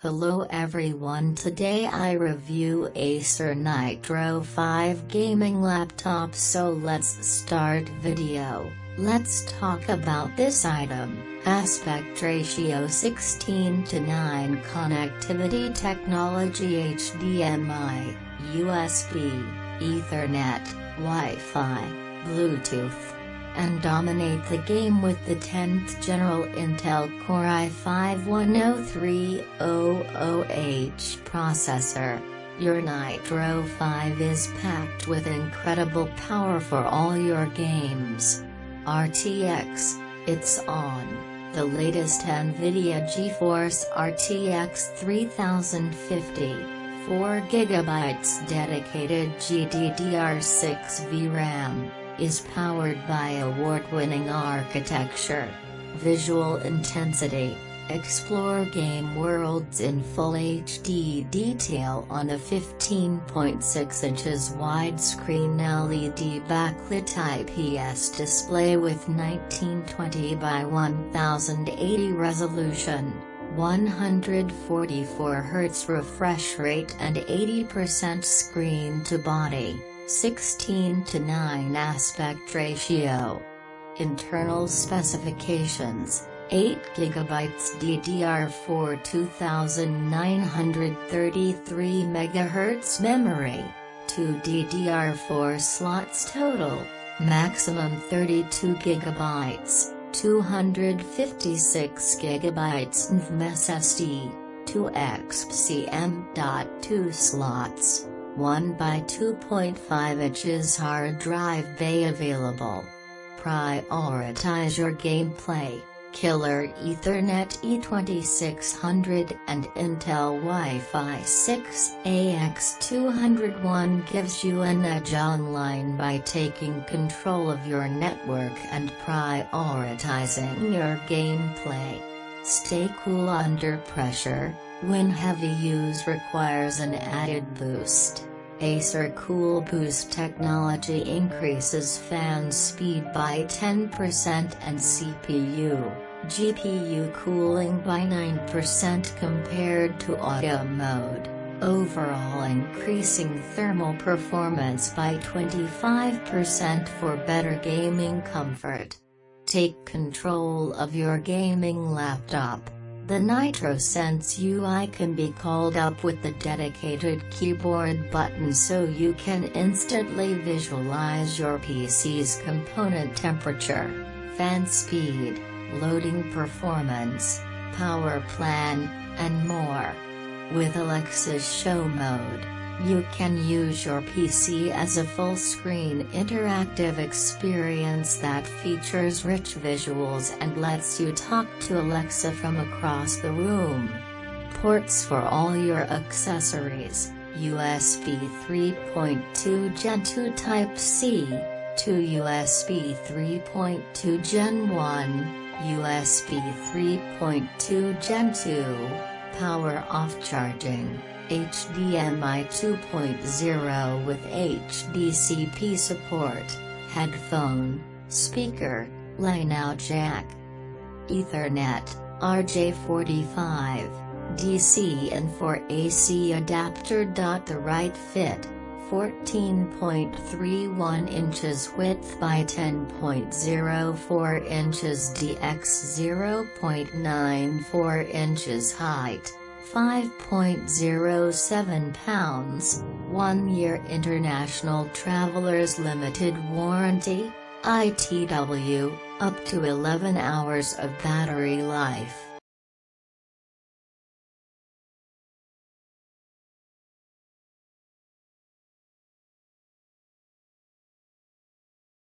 Hello everyone, today I review Acer Nitro 5 gaming laptop, so let's start video. Let's talk about this item. Aspect ratio 16:9, connectivity technology HDMI, USB, Ethernet, Wi-Fi, Bluetooth, and dominate the game with the 10th General Intel Core i5-10300H processor. Your Nitro 5 is packed with incredible power for all your games. RTX, it's on. The latest NVIDIA GE Force RTX 3050, 4GB dedicated GDDR6 VRAM, is powered by award-winning architecture. Visual intensity. Explore game worlds in full HD detail on a 15.6 inches widescreen LED backlit IPS display with 1920 by 1080 resolution, 144 Hz refresh rate and 80% screen to body. 16:9 aspect ratio. Internal specifications: 8GB DDR4 2933 MHz memory, 2 DDR4 slots total, maximum 32GB, 256GB NVMe SSD, 2 XPCM.2 slots. 1 by 2.5 inches hard drive bay available. Prioritize your gameplay. Killer Ethernet E2600 and Intel Wi-Fi 6 AX201 gives you an edge online by taking control of your network and prioritizing your gameplay. Stay cool under pressure. When heavy use requires an added boost, Acer Cool Boost technology increases fan speed by 10% and CPU/GPU cooling by 9% compared to auto mode, overall increasing thermal performance by 25% for better gaming comfort. Take control of your gaming laptop. The Nitro Sense UI can be called up with the dedicated keyboard button so you can instantly visualize your PC's component temperature, fan speed, loading performance, power plan, and more. With Alexa's Show Mode, you can use your PC as a full-screen interactive experience that features rich visuals and lets you talk to Alexa from across the room. Ports for all your accessories: USB 3.2 Gen 2 Type-C, to USB 3.2 Gen 1, USB 3.2 Gen 2, power off charging. HDMI 2.0 with HDCP support, headphone, speaker, line-out jack. Ethernet, RJ45, DC and 4 AC adapter. The right fit, 14.31 inches width by 10.04 inches dx 0.94 inches height. 5.07 pounds, 1-year International Travelers Limited Warranty, ITW, up to 11 hours of battery life.